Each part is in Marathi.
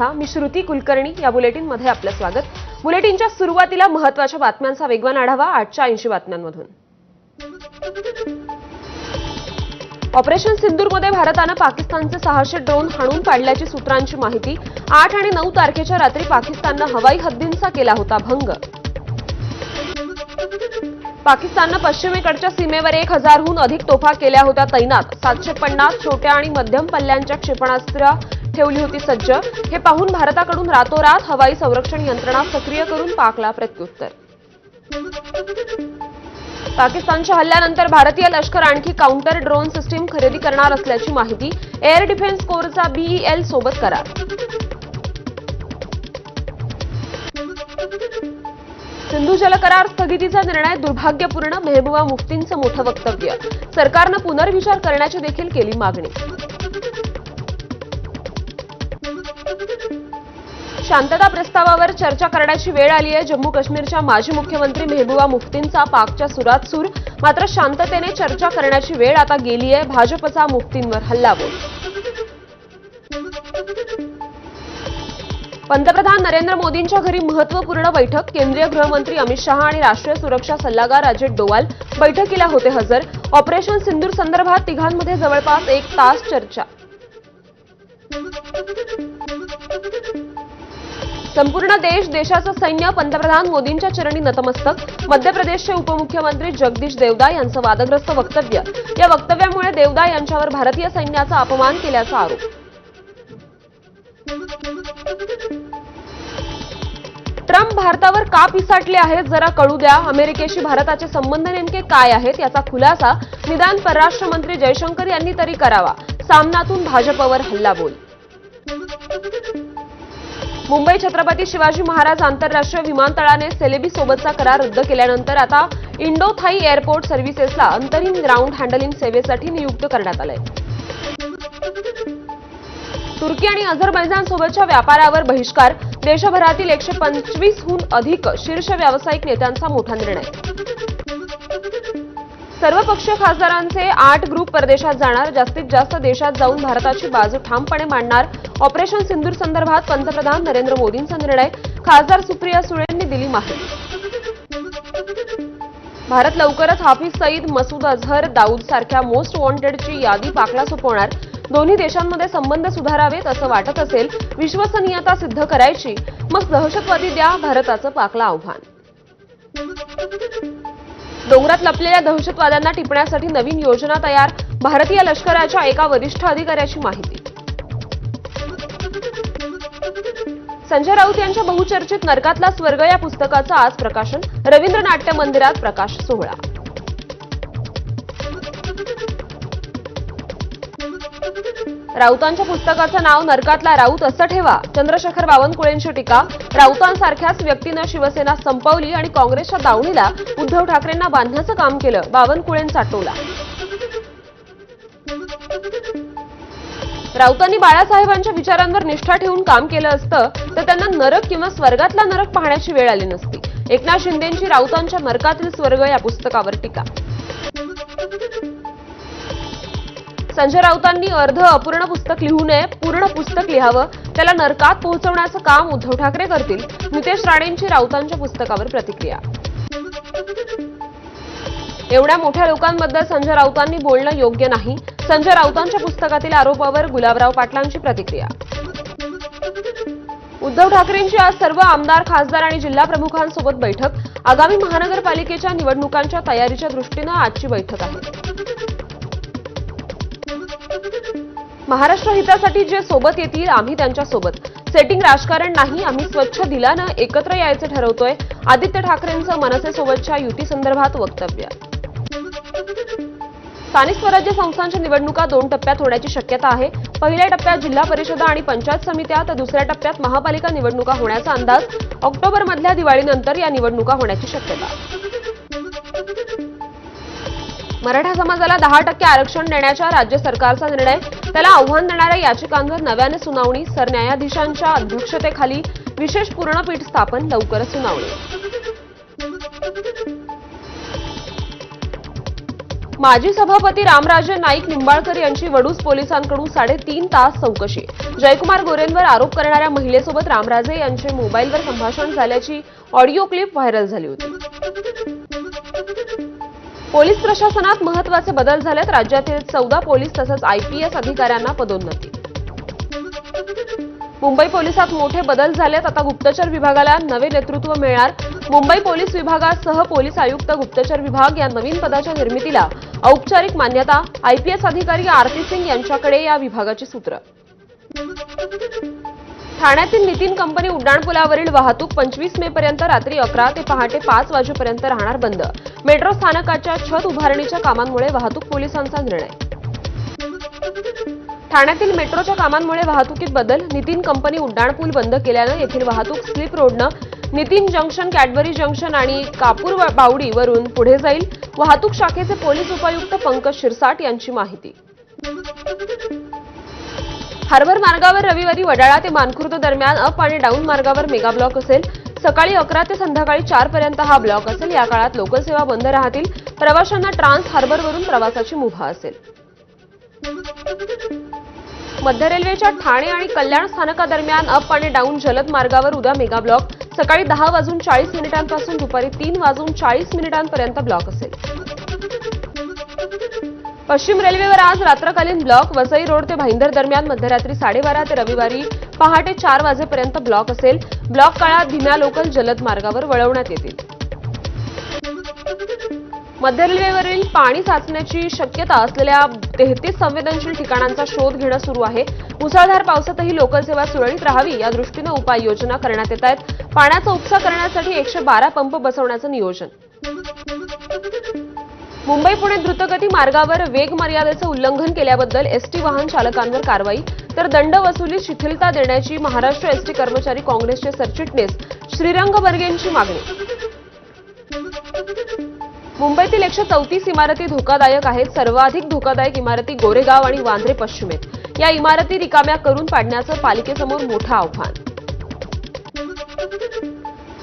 मी श्रुती कुलकर्णी या बुलेटिनमध्ये आपलं स्वागत। बुलेटिनच्या सुरुवातीला महत्त्वाच्या बातम्यांचा वेगवान आढावा आजच्या 80 बातम्यांमधून। ऑपरेशन सिंदूरमध्ये भारताने पाकिस्तानचे 600 ड्रोन हाणून पाडल्याची सूत्रांची माहिती। 8 आणि 9 तारखेच्या रात्री पाकिस्तानने हवाई हद्दींचा केला होता भंग। पाकिस्तानने पश्चिमेकडच्या सीमेवर 1000हून अधिक तोफा केल्या होत्या तैनात। 750 छोट्या आणि मध्यम पल्ल्यांच्या क्षेपणास्त्र ठेवली होती सज्ज। हे पाहून भारताकडून रातोरात हवाई संरक्षण यंत्रणा सक्रिय करून पाकला प्रत्युत्तर। पाकिस्तानच्या हल्ल्यानंतर भारतीय लष्कर आणखी काउंटर ड्रोन सिस्टीम खरेदी करणार असल्याची माहिती। एअर डिफेन्स कोरचा BEL सोबत करार। सिंधू जलकरार स्थगितीचा निर्णय दुर्भाग्यपूर्ण। मेहबूबा मुफ्तींचं मोठं वक्तव्य। सरकारने पुनर्विचार करण्याची देखील केली मागणी। शांतता प्रस्तावावर चर्चा करण्याची वेळ आली आहे। जम्मू काश्मीरच्या माजी मुख्यमंत्री मेहबूबा मुफ्तींचा पाकच्या सुरात सूर। मात्र शांततेने चर्चा करण्याची वेळ आता गेली आहे। भाजपचा मुफ्तींवर हल्लाबोल। पंतप्रधान नरेंद्र मोदींच्या घरी महत्त्वपूर्ण बैठक। केंद्रीय गृहमंत्री अमित शहा आणि राष्ट्रीय सुरक्षा सल्लागार अजित डोवाल बैठकीला होते हजर। ऑपरेशन सिंदूर संदर्भात तिघांमध्ये जवळपास 1 तास चर्चा। संपूर्ण देशाचं सैन्य पंतप्रधान मोदींच्या चरणी नतमस्तक। मध्य प्रदेशचे उपमुख्यमंत्री जगदीश देवदा यांचं वादग्रस्त वक्तव्य। या वक्तव्यामुळे देवदा यांच्यावर भारतीय सैन्याचा अपमान केल्याचा आरोप। ट्रम्प भारतावर का पिसाटले आहेत जरा कळू द्या। अमेरिकेशी भारताचे संबंध नेमके काय आहेत याचा खुलासा निदान परराष्ट्र मंत्री जयशंकर यांनी तरी करावा। सामनातून भाजपवर हल्लाबोल। मुंबई छत्रपती शिवाजी महाराज आंतरराष्ट्रीय विमानतळाने सेलेबी सोबतचा करार रद्द केल्यानंतर आता इंडो थाई एअरपोर्ट सर्व्हिसेसला अंतरिम ग्राउंड हँडलिंग सेवेसाठी नियुक्त करण्यात आले। तुर्की आणि अझरबैजान सोबतच्या व्यापारावर बहिष्कार। देशभरातील 125हून अधिक शीर्ष व्यावसायिक नेत्यांचा मोठा निर्णय। सर्वपक्षीय खासदारांचे 8 ग्रुप परदेशात जाणार। जास्तीत जास्त देशात जाऊन भारताची बाजू ठामपणे मांडणार। ऑपरेशन सिंदूर संदर्भात पंतप्रधान नरेंद्र मोदींचा निर्णय। खासदार सुप्रिया सुळेंनी दिली माहिती। भारत लवकरच हाफिज सईद, मसूद अझहर, दाऊद सारख्या मोस्ट वॉन्टेडची यादी पाकला सोपवणार। दोन्ही देशांमध्ये संबंध सुधारावेत असं वाटत असेल, विश्वसनीयता सिद्ध करायची, मग दहशतवादी द्या, भारताचं पाकला आव्हान। डोंगरात लपलेल्या दहशतवाद्यांना टिपण्यासाठी नवीन योजना तयार। भारतीय लष्कराच्या एका वरिष्ठ अधिकाऱ्याची माहिती। संजय राऊत यांच्या बहुचर्चित नरकातला स्वर्ग या पुस्तकाचं आज प्रकाशन। रवींद्र नाट्य मंदिरात प्रकाश सोहळा। राऊतांच्या पुस्तकाचं नाव नरकातला राऊत असं ठेवा। चंद्रशेखर बावनकुळेंची टीका। राऊतांसारख्याच व्यक्तीनं शिवसेना संपवली आणि काँग्रेसच्या दावणीला उद्धव ठाकरेंना बांधण्याचं काम केलं। बावनकुळेंचा टोला। राऊतांनी बाळासाहेबांच्या विचारांवर निष्ठा ठेवून काम केलं असतं तर त्यांना नरक किंवा स्वर्गातला नरक पाहण्याची वेळ आली नसती। एकनाथ शिंदेंची राऊतांच्या नरकातील स्वर्ग या पुस्तकावर टीका। संजय राऊतांनी अर्ध अपूर्ण पुस्तक लिहू नये, पूर्ण पुस्तक लिहावं। त्याला नरकात पोहोचवण्याचं काम उद्धव ठाकरे करतील। नितेश राणेंची राऊतांच्या पुस्तकावर प्रतिक्रिया। एवढ्या मोठ्या लोकांबद्दल संजय राऊतांनी बोलणं योग्य नाही। संजय राऊतांच्या पुस्तकातील आरोपावर गुलाबराव पाटलांची प्रतिक्रिया। उद्धव ठाकरेंची आज सर्व आमदार, खासदार आणि जिल्हा प्रमुखांसोबत बैठक। आगामी महानगरपालिकेच्या निवडणुकांच्या तयारीच्या दृष्टीनं आजची बैठक आहे। महाराष्ट्र हितासाठी जे सोबत येतील आम्ही त्यांच्यासोबत। सेटिंग राजकारण नाही, आम्ही स्वच्छ दिलानं एकत्र यायचं ठरवतोय। आदित्य ठाकरेंचं मनसेसोबतच्या युती संदर्भात वक्तव्य। स्थानिक स्वराज्य संस्थांच्या निवडणुका 2 टप्प्यात होण्याची शक्यता आहे। पहिल्या टप्प्यात जिल्हा परिषदा आणि पंचायत समित्या तर दुसऱ्या टप्प्यात महापालिका निवडणुका होण्याचा अंदाज। ऑक्टोबरमधल्या दिवाळीनंतर या निवडणुका होण्याची शक्यता। मराठा समाजाला 10% आरक्षण देण्याच्या राज्य सरकारचा निर्णय। त्याला आव्हान देणाऱ्या याचिकांवर नव्याने सुनावणी। सरन्यायाधीशांच्या अध्यक्षतेखाली विशेष पूर्णपीठ स्थापन। लवकरच सुनावणी। माजी सभापती रामराजे नाईक निंबाळकर यांची वडूज पोलिसांकडून 3.5 तास चौकशी। जयकुमार गोरेंवर आरोप करणाऱ्या महिलेसोबत रामराजे यांचे मोबाईलवर संभाषण झाल्याची ऑडिओ क्लिप व्हायरल झाली होती। पोलीस प्रशासनात महत्त्वाचे बदल झालेत। राज्यातील 14 पोलीस तसंच आयपीएस अधिकाऱ्यांना पदोन्नती। मुंबई पोलिसात मोठे बदल झालेत। आता गुप्तचर विभागाला नवे नेतृत्व मिळणार। मुंबई पोलीस विभागासह पोलीस आयुक्त गुप्तचर विभाग या नवीन पदाच्या निर्मितीला औपचारिक मान्यता। आयपीएस अधिकारी आरती सिंग यांच्याकडे या विभागाची सूत्र। ठाण्यातील नितीन कंपनी उड्डाणपुलावरील वाहतूक 25 मे पर्यंत रात्री 11 ते पहाटे 5 वाजेपर्यंत राहणार बंद। मेट्रो स्थानकाच्या छत उभारणीच्या कामांमुळे वाहतूक पोलिसांचा निर्णय। ठाण्यातील मेट्रोच्या कामांमुळे वाहतुकीत बदल। नितीन कंपनी उड्डाणपूल बंद केल्यानं येथील वाहतूक स्लिप रोडनं नितीन जंक्शन, कॅडबरी जंक्शन आणि कापूर बावडी वरून पुढे जाईल। वाहतूक शाखेचे पोलीस उपायुक्त पंकज शिरसाट यांची माहिती। हार्बर मार्गावर रविवारी वडाळा ते मानखुर्द दरम्यान अप आणि डाऊन मार्गावर मेगा ब्लॉक असेल। सकाळी 11 ते संध्याकाळी 4 पर्यंत हा ब्लॉक असेल। या काळात लोकल सेवा बंद राहतील। प्रवाशांना ट्रान्स हार्बरवरून प्रवासाची मुभा असेल। मध्य रेल्वेच्या ठाणे आणि कल्याण स्थानकादरम्यान अप आणि डाऊन जलद मार्गावर उद्या मेगा ब्लॉक। सकाळी 10:40 पासून दुपारी 3:40 ब्लॉक असेल। पश्चिम रेल्वेवर आज रात्रकालीन ब्लॉक। वसई रोड ते भाईंदर दरम्यान मध्यरात्री 12:30 ते रविवारी पहाटे 4 वाजेपर्यंत ब्लॉक असेल। ब्लॉक काळात धीम्या लोकल जलद मार्गावर वळवण्यात येतील। मध्य रेल्वेवरील पाणी साचण्याची शक्यता असलेल्या 33 संवेदनशील ठिकाणांचा शोध घेणं सुरू आहे। मुसळधार पावसातही लोकल सेवा सुरळीत राहावी या दृष्टीनं उपाययोजना करण्यात येत आहेत। पाण्याचा उपसा करण्यासाठी 112 पंप बसवण्याचं नियोजन। मुंबई पुणे द्रुतगती मार्गावर वेग मर्यादेचं उल्लंघन केल्याबद्दल एसटी वाहन चालकांवर कारवाई, तर दंड वसुलीत शिथिलता देण्याची महाराष्ट्र एसटी कर्मचारी काँग्रेसचे सरचिटणीस श्रीरंग बर्गेंची मागणी। मुंबईतील 134 इमारती धोकादायक आहेत। सर्वाधिक धोकादायक इमारती गोरेगाव आणि वांद्रे पश्चिम आहेत। या इमारती रिकाम्या करून पाडण्याचं पालिकेसमोर मोठं आव्हान।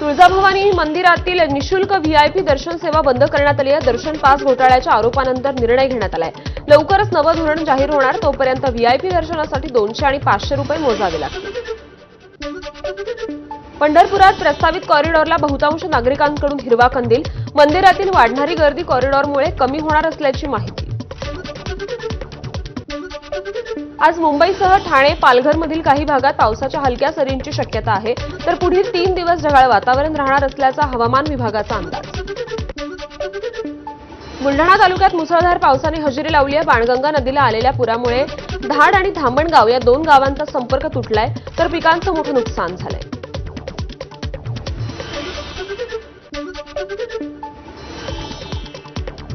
तुळजाभवानी मंदिरातील निःशुल्क व्हीआयपी दर्शन सेवा बंद करण्यात आली आहे। दर्शन पास घोटाळ्याच्या आरोपानंतर निर्णय घेण्यात आलाय। लवकरच नवं धोरण जाहीर होणार, तोपर्यंत व्हीआयपी दर्शनासाठी 200 आणि 500 रुपये मोजावे लागतील। पंढरपुरात प्रस्तावित कॉरिडॉरला बहुतांश नागरिकांकडून हिरवा कंदील। मंदिरातील वाढणारी गर्दी कॉरिडॉरमुळे कमी होणार असल्याची माहिती। आज मुंबईसह ठाणे, पालघरमधील काही भागात पावसाच्या हलक्या सरींची शक्यता आहे, तर पुढील 3 दिवस ढगाळ वातावरण राहणार असल्याचा हवामान विभागाचा अंदाज। बुलढाणा तालुक्यात मुसळधार पावसाने हजेरी लावली आहे। बाणगंगा नदीला आलेल्या पुरामुळे धाड आणि धामणगाव या 2 गावांचा संपर्क तुटलाय, तर पिकांचं मोठं नुकसान झालंय।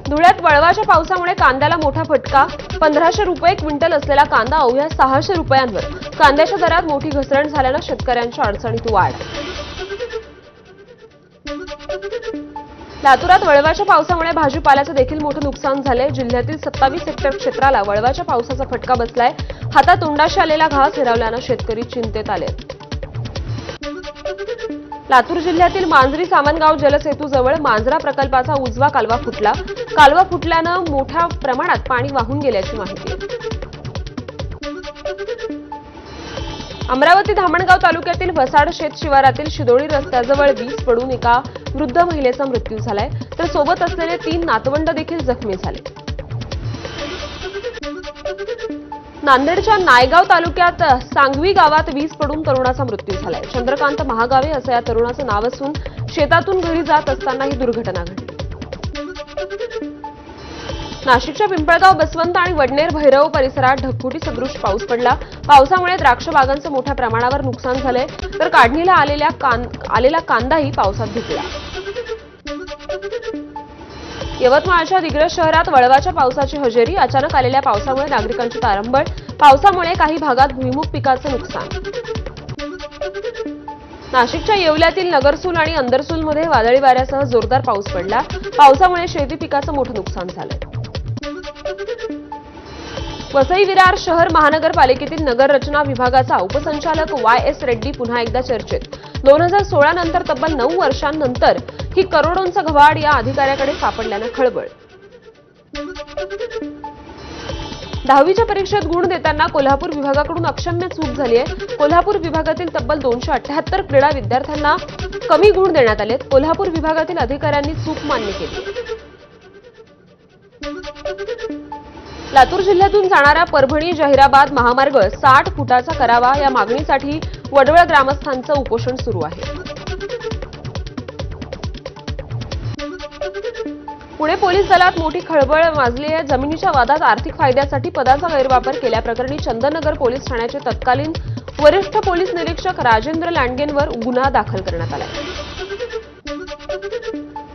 धुळ्यात वळवाच्या पावसामुळे कांद्याला मोठा फटका। 1500 रुपये क्विंटल असलेला कांदा अवघ्या 600 रुपयांवर। कांद्याच्या दरात मोठी घसरण झाल्यानं शेतकऱ्यांच्या अडचणीत वाढ। लातूरात वळवाच्या पावसामुळे भाजीपाल्याचं देखील मोठं नुकसान झालंय। जिल्ह्यातील 27 हेक्टर क्षेत्राला वळवाच्या पावसाचा फटका बसलाय। हातातोंडाशी आलेला घास हिरावल्यानं शेतकरी चिंतेत आलेत। लातूर जिल्ह्यातील मांजरी सामनगाव जलसेतूजवळ मांजरा प्रकल्पाचा उजवा कालवा फुटला। कालवा फुटल्यानं मोठ्या प्रमाणात पाणी वाहून गेल्याची माहिती आहे। अमरावती धामणगाव तालुक्यातील वसाड शेत शिवारातील शिदोळी रस्त्याजवळ वीज पडून एका वृद्ध महिलेचा मृत्यू झालाय, तर सोबत असलेले 3 नातवंड देखील जखमी झाले। नांदेडच्या नायगाव तालुक्यात सांगवी गावात वीज पडून तरुणाचा मृत्यू झालाय। चंद्रकांत महागावे असं या तरुणाचं नाव असून शेतातून घरी जात असताना ही दुर्घटना घडली। नाशिकच्या पिंपळगाव, बसवंत आणि वडनेर भैरव परिसरात ढगफुटी सदृश पाऊस पडला। पावसामुळे द्राक्ष बागांचं मोठ्या प्रमाणावर नुकसान झालंय, तर काढणीला आलेला कांदाही पावसात भिजला। यवतमाळच्या दिग्रस शहरात वळवाच्या पावसाची हजेरी। अचानक आलेल्या पावसामुळे नागरिकांची तारंबळ। पावसामुळे काही भागात भुईमूग पिकाचं नुकसान। नाशिकच्या येवल्यातील नगरसूल आणि अंदरसूलमध्ये वादळी वाऱ्यासह जोरदार पाऊस पडला। पावसामुळे शेती पिकाचं मोठं नुकसान झालंय। वसई विरार शहर महानगरपालिकेतील नगर रचना विभागाचा उपसंचालक YS रेड्डी पुन्हा एकदा चर्चेत। 2016 नंतर तब्बल 9 वर्षांनंतर ही करोडोंचा घबाड या अधिकाऱ्याकडे सापडल्यानं खळबळ। 10वीच्या परीक्षेत गुण देताना कोल्हापूर विभागाकडून अक्षम्य चूक झाली आहे. कोल्हापूर विभागातील तब्बल 278 क्रीडा विद्यार्थ्यांना कमी गुण देण्यात आलेत. कोल्हापूर विभागातील अधिकाऱ्यांनी चूक मान्य केली. लातूर जिल्ह्यातून जाणारा परभणी जहिराबाद महामार्ग 60 फुटाचा करावा या मागणीसाठी वडवळ ग्रामस्थांचं उपोषण सुरू आहे. पुणे पोलीस दलात मोठी खळबळ माजली आहे. जमिनीच्या वादात आर्थिक फायद्यासाठी पदाचा गैरवापर केल्याप्रकरणी चंदननगर पोलीस ठाण्याचे तत्कालीन वरिष्ठ पोलीस निरीक्षक राजेंद्र लांडगेंवर गुन्हा दाखल करण्यात आला.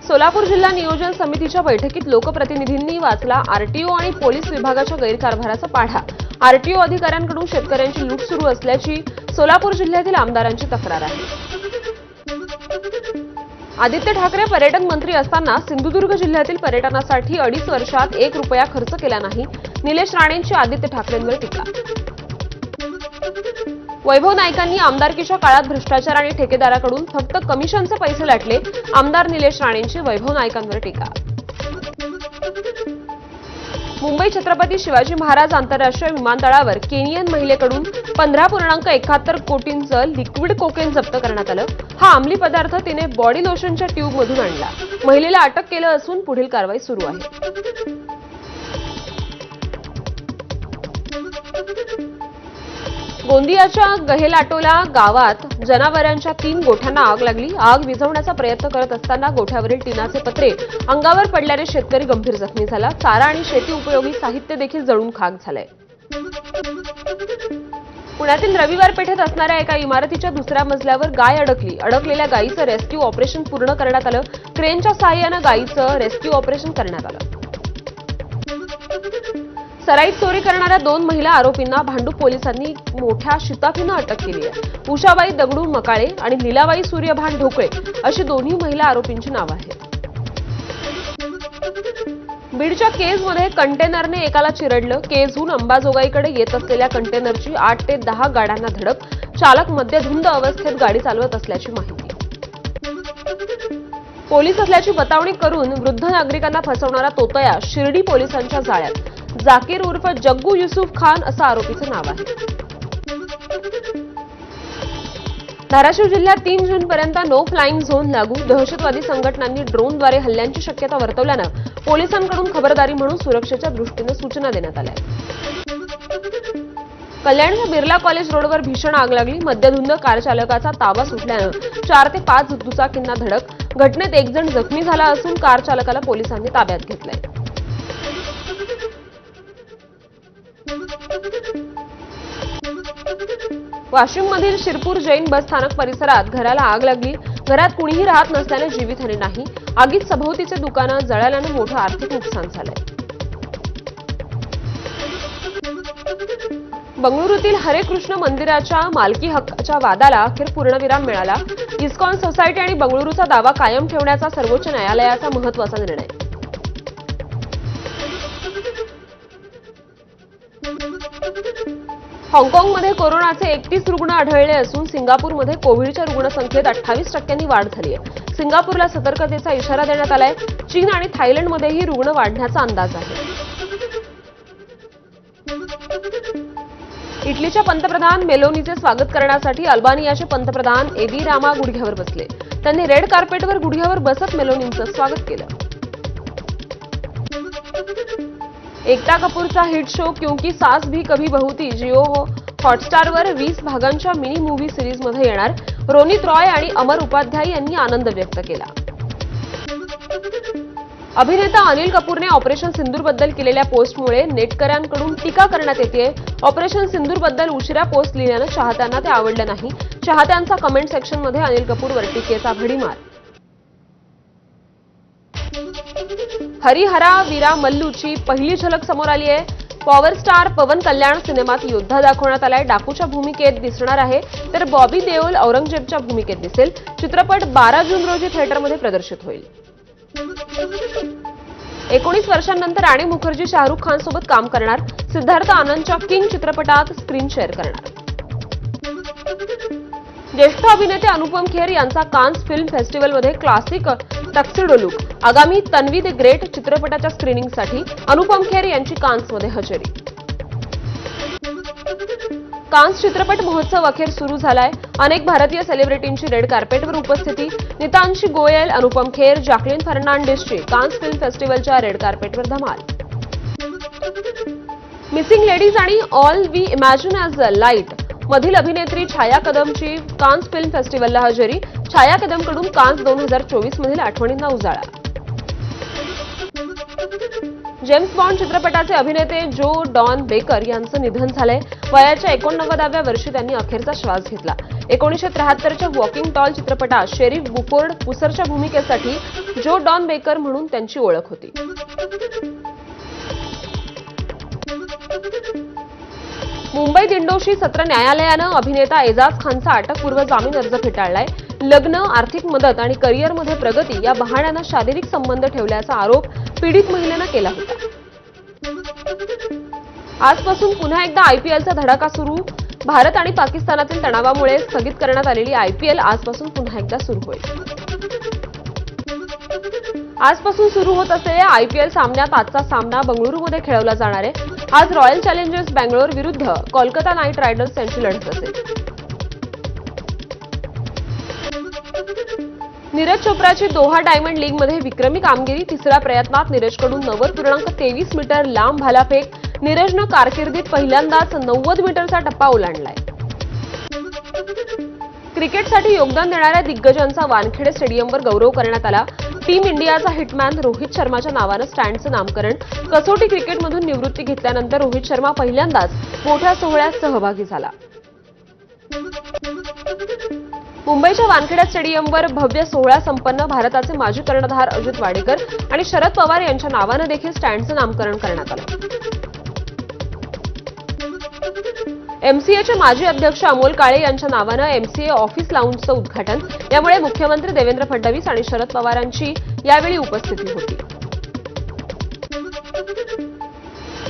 सोलापूर जिल्हा नियोजन समितीच्या बैठकीत लोकप्रतिनिधींनी वाचला आरटीओ आणि पोलीस विभागाच्या गैरकारभाराचा पाढा. आरटीओ अधिकाऱ्यांकडून शेतकऱ्यांची लूट सुरू असल्याची सोलापूर जिल्ह्यातील आमदारांची तक्रार आहे. आदित्य ठाकरे पर्यटन मंत्री असताना सिंधुदुर्ग जिल्ह्यातील पर्यटनासाठी 2.5 वर्षात 1 रुपया खर्च केला नाही. निलेश राणेंची आदित्य ठाकरेंवर टीका. वैभव नाईकांनी आमदारकीच्या काळात भ्रष्टाचार आणि ठेकेदाराकडून फक्त कमिशनचे पैसे लाटले. आमदार निलेश राणेंची वैभव नाईकांवर टीका. मुंबई छत्रपती शिवाजी महाराज आंतरराष्ट्रीय विमानतळावर केनियन महिलेकडून 15.71 कोटींचं लिक्विड कोकेन जप्त करण्यात आलं. हा अंमली पदार्थ तिने बॉडी लोशनच्या ट्यूबमधून आणला. महिलेला अटक केलं असून पुढील कारवाई सुरू आहे. गोंदियाच्या गहेलाटोला गावात जनावरांच्या 3 गोठ्यांना आग लागली. आग विझवण्याचा प्रयत्न करत असताना गोठ्यावरील टिनाचे पत्रे अंगावर पडल्याने शेतकरी गंभीर जखमी झाला. चारा आणि शेती उपयोगी साहित्य देखील जळून खाक झालंय. पुण्यातील रविवार पेठेत असणाऱ्या एका इमारतीच्या दुसऱ्या मजल्यावर गाय अडकली. अडकलेल्या गायीचं रेस्क्यू ऑपरेशन पूर्ण करण्यात आलं. क्रेनच्या सहाय्यानं गायीचं रेस्क्यू ऑपरेशन करण्यात आलं. सराईत चोरी करणाऱ्या 2 महिला आरोपींना भांडूप पोलिसांनी मोठ्या शिताफीनं अटक केली आहे. उषाबाई दगडू मकाळे आणि लीलाबाई सूर्यभान ढोकळे अशी दोन्ही महिला आरोपींची नावं आहेत. बीडच्या केजमध्ये कंटेनरने एकाला चिरडलं. केजहून अंबाजोगाईकडे येत असलेल्या कंटेनरची 8 ते 10 गाड्यांना धडक. चालक मद्यधुंद अवस्थेत गाडी चालवत असल्याची माहिती. पोलीस असल्याची बतावणी करून वृद्ध नागरिकांना फसवणारा तोतया शिर्डी पोलिसांच्या जाळ्यात. जाकीर उर्फ जग्गू युसुफ खान असं आरोपीचं नाव आहे. धाराशिव जिल्ह्यात 3 जूनपर्यंत नो फ्लाईंग झोन लागू. दहशतवादी संघटनांनी ड्रोनद्वारे हल्ल्यांची शक्यता वर्तवल्यानं पोलिसांकडून खबरदारी म्हणून सुरक्षेच्या दृष्टीनं सूचना देण्यात आल्या. कल्याणच्या बिर्ला कॉलेज रोडवर भीषण आग लागली. मद्यधुंद कार चालकाचा ताबा सुटल्यानं 4 ते 5 दुचाकींना धडक. घटनेत 1 जण जखमी झाला असून कार चालकाला पोलिसांनी ताब्यात घेतलंय. वाशिममधील शिरपूर जैन बस स्थानक परिसरात घराला आग लागली. घरात कुणीही राहत नसल्याने जीवितहानी नाही. आगीत सभोवतीचे दुकानं जळाल्यानं मोठं आर्थिक नुकसान झालंय. बंगळुरूतील हरे कृष्ण मंदिराच्या मालकी हक्काच्या वादाला अखेर पूर्णविराम मिळाला. इस्कॉन सोसायटी आणि बंगळुरूचा दावा कायम ठेवण्याचा सर्वोच्च न्यायालयाचा महत्त्वाचा निर्णय. हाँगकाँगमध्ये कोरोनाचे 31 रुग्ण आढळले असून सिंगापूरमध्ये कोविडच्या रुग्णसंख्येत 28% वाढ झाली आहे. सिंगापूरला सतर्कतेचा इशारा देण्यात आलाय. चीन आणि थायलंडमध्येही रुग्ण वाढण्याचा अंदाज आहे. इटलीच्या पंतप्रधान मेलोनीचे स्वागत करण्यासाठी अल्बानियाचे पंतप्रधान एदी रामा गुडघ्यावर बसले. त्यांनी रेड कार्पेटवर गुडघ्यावर बसत मेलोनींचं स्वागत केलं. एकता कपूरचा हिट शो क्योंकि सास भी कभी बहू थी जिओ हॉटस्टारवर 20 भागांच्या मिनी मूव्ही सिरीजमध्ये येणार. रोनित रॉय आणि अमर उपाध्याय यांनी आनंद व्यक्त केला. अभिनेता अनिल कपूरने ऑपरेशन सिंदूरबद्दल केलेल्या पोस्टमुळे नेटकऱ्यांकडून टीका करण्यात येते. ऑपरेशन सिंदूरबद्दल उशिरा पोस्ट लिहिल्यानं चाहत्यांना ते आवडलं नाही. चाहत्यांचा कमेंट सेक्शनमध्ये अनिल कपूरवर टीकेचा भडीमार. हरिहरा वीरा मल्लूची पहिली झलक समोर आली आहे. पॉवर स्टार पवन कल्याण सिनेमात योद्धा दाखवण्यात आलाय. डाकूच्या भूमिकेत दिसणार आहे तर बॉबी देओल औरंगजेबच्या भूमिकेत दिसेल. चित्रपट 12 जून रोजी थिएटरमध्ये प्रदर्शित होईल. 19 वर्षांनंतर राणी मुखर्जी शाहरुख खान सोबत काम करणार. सिद्धार्थ आनंदच्या किंग चित्रपटात स्क्रीन शेअर करणार. ज्येष्ठ अभिनेते अनुपम खेर यांचा कान्स फिल्म फेस्टिवलमध्ये क्लासिक टक्सिडो लुक. आगामी तन्वी द ग्रेट चित्रपटाच्या स्क्रीनिंगसाठी अनुपम खेर यांची कान्समध्ये हजेरी. कान्स चित्रपट महोत्सव अखेर सुरू झालाय. अनेक भारतीय सेलिब्रिटींची रेड कार्पेटवर उपस्थिती. नितांशी गोयल, अनुपम खेर, जॅकलिन फर्नांडिसची कान्स फिल्म फेस्टिवलच्या रेड कार्पेटवर धमाल. मिसिंग लेडीज आणि all we imagine as a light मधील अभिनेत्री छाया कदमची कान्स फिल्म फेस्टिवलला हजेरी. छाया कदमकडून कान्स 2024 मधील आठवणींना उजाळा. जेम्स बॉन्ड चित्रपटाचे अभिनेते जो डॉन बेकर यांचं निधन झालंय. वयाच्या 89व्या वर्षी त्यांनी अखेरचा श्वास घेतला. 1973च्या वॉकिंग टॉल चित्रपटात शेरीफ बुफोर्ड पुसरच्या भूमिकेसाठी जो डॉन बेकर म्हणून त्यांची ओळख होती. मुंबई दिंडोशी सत्र न्यायालयानं अभिनेता एजाज खानचा अटकपूर्व जामीन अर्ज फेटाळलाय. लग्न, आर्थिक मदत आणि करिअरमध्ये प्रगती या बहाण्यानं शारीरिक संबंध ठेवल्याचा आरोप पीडित महिलेनं केला होता. आजपासून पुन्हा एकदा आयपीएलचा धडाका सुरू. भारत आणि पाकिस्तानातील तणावामुळे स्थगित करण्यात आलेली आयपीएल आजपासून पुन्हा एकदा सुरू होईल. आजपासून सुरू होत असलेल्या आयपीएल सामन्यात आजचा सामना बंगळुरूमध्ये खेळवला जाणार आहे. आज रॉयल चॅलेंजर्स बंगलोर विरुद्ध कोलकाता नाईट रायडर्स यांची लढत असेल. नीरज चोप्राची दोहा डायमंड लीगमध्ये विक्रमी कामगिरी. तिसऱ्या प्रयत्नात नीरजकडून 90.23 मीटर लांब भालाफेक. नीरजनं कारकिर्दीत पहिल्यांदाच 90 मीटरचा टप्पा ओलांडलाय. क्रिकेटसाठी योगदान देणाऱ्या दिग्गजांचा वानखेडे स्टेडियमवर गौरव करण्यात आला. टीम इंडियाचा हिटमॅन रोहित शर्माच्या नावानं स्टँडचं नामकरण. कसोटी क्रिकेटमधून निवृत्ती घेतल्यानंतर रोहित शर्मा पहिल्यांदाच मोठ्या सोहळ्यात सहभागी झाला. मुंबईच्या वानखेडे स्टेडियमवर भव्य सोहळा संपन्न. भारताचे माजी कर्णधार अजित वाडेकर आणि शरद पवार यांच्या नावानं देखील स्टँडचं नामकरण करण्यात आलं. एमसीएचे माजी अध्यक्ष अमोल काळे यांच्या नावानं एमसीए ऑफिस लाऊंजचं उद्घाटन. यामुळे मुख्यमंत्री देवेंद्र फडणवीस आणि शरद पवारांची यावेळी उपस्थिती होती.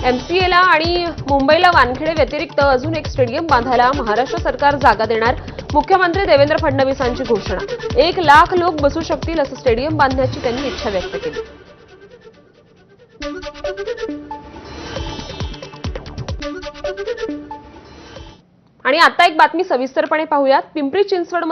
एमसीएला आणि मुंबईला वानखेडे व्यतिरिक्त अजून एक स्टेडियम बांधायला महाराष्ट्र सरकार जागा देणार. मुख्यमंत्री देवेंद्र फडणवीसांची घोषणा. 1 लाख लोक बसू शकतील असं स्टेडियम बांधण्याची त्यांनी इच्छा व्यक्त केली. आणि आता एक बातमी सविस्तरपणे पाहूयात. पिंपरी चिंचवड